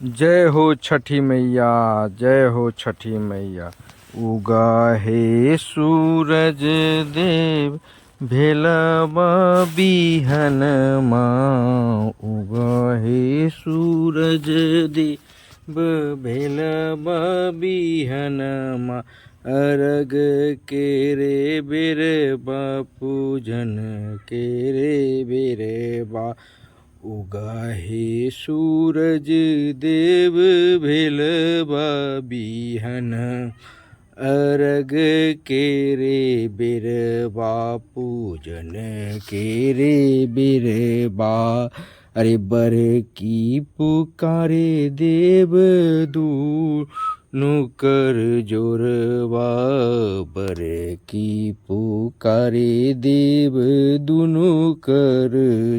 जय हो छठी मैया, जय हो छठी मैया। उगा हे सूरज देव भेलबा बिहनमा। उगा हे सूरज देव भेलबा बिहनमा। अरग के रे बेर पूजन के रे बेर बा। उगा हे सूरज देव भेलबा बिहन। अरग के रे बिरबा पूजन के रे बिरबा। अरे बर की पुकारे देव दूनो कर जोरबा। बर की पुकारे देव दूनो कर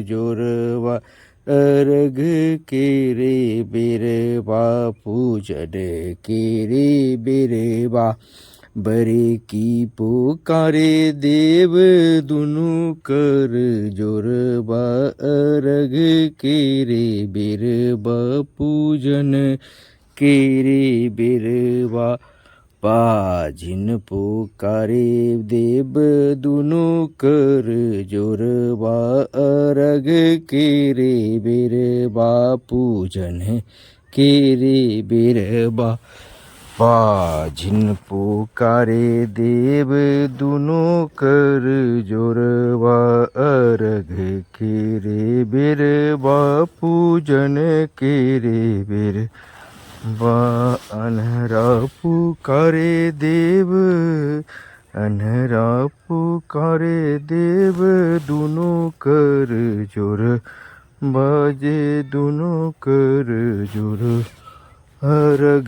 जोरबा। अरग के रे बिरबा पूजन के रे बिरबा। बरे की पुकारे देव दुनु कर जोरबा। अरग के रे बिरबा पूजन के रे बिरबा। पाजिन पुकारे देव दुनु कर जोरबा। अरग के रे बिरबा पूजन के रे बिरबा। पाजिन पुकारे देव दुनु कर जोरबा। अरग के रे बिरबा पूजन के रे बिरबा। अन्हरा पुकारे देव, अन्हरा पुकारे देव दुनु कर जोर बाजे दुनु कर जोर। अरग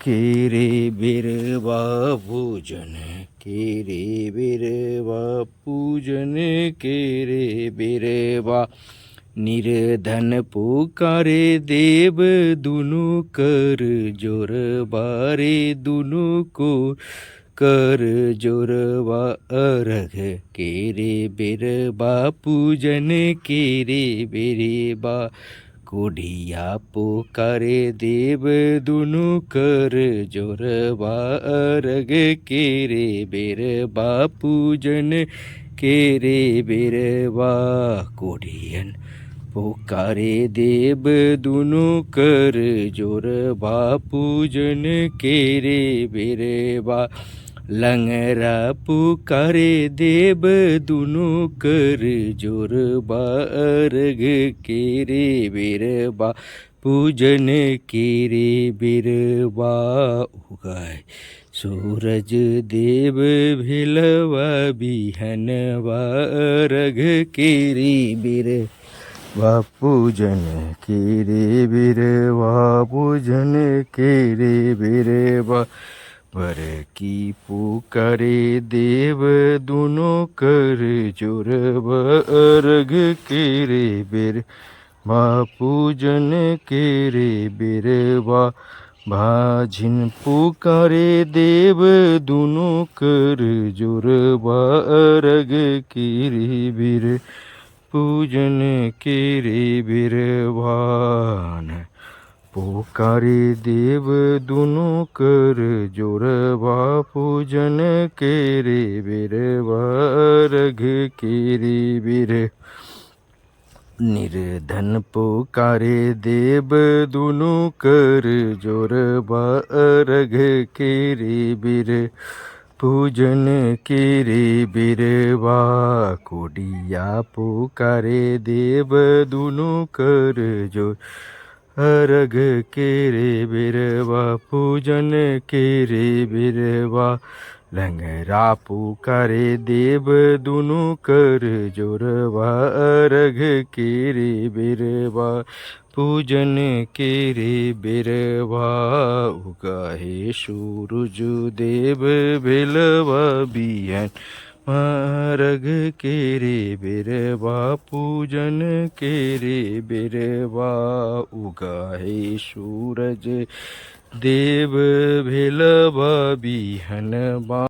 के रे बिरबा पूजन के रे बिरबा पूजन के रे बिरबा। निर्धन पुकारे देव दुनु कर जोरबा। रे दुनु को कर जोरबा। अरग के रे बिरबा पूजन के रे बिरबा। कोढ़िया पुकारे देव दुनु कर जोरबा। अरग के रे बिरबा पूजन के रे बिरबा। कोढ़ियन पुकारे देव दुनु कर जोरबा पूजन के रे बिरबा। लंगरा पुकारे देव दुनु कर जोरबा। अरग के रे बिरबा पूजन के रे बिरबा। उगाए सूरज देव भेलबा बिहनबा। अरग के रे बिरबा पूजन के रे बिरबा पूजन के रे बिरबा। बर की पुकारे देव दुनु कर जोरबा। अरग के रे बिरबा पूजन के रे बिरबा। भाजिन पुकारे देव दुनु कर जोरबा। अरग के रे बिरबा पूजन के रे बिरबा। पुकारे देव दुनु कर जोरबा पूजन के रे बिरबा। अरग के रे बिरबा। निर्धन पुकारे देव दुनु कर जोरबा। अरग के रे बिरबा पूजन के रे बिरबा। कोढ़िया पुकारे देव दुनु कर जोर। अरग के रे बिरबा पूजन के रे बिरबा। लंगरा पुकारे देव दुनु कर जोरबा। अरग के रे बिरबा पूजन के रे बिरबा। उगा हे सूरज देव भेलबा बिहन। अरग के रे बिरबा पूजन के रे बिरबा। उगा हे सूरज देव भेलबा बिहनबा।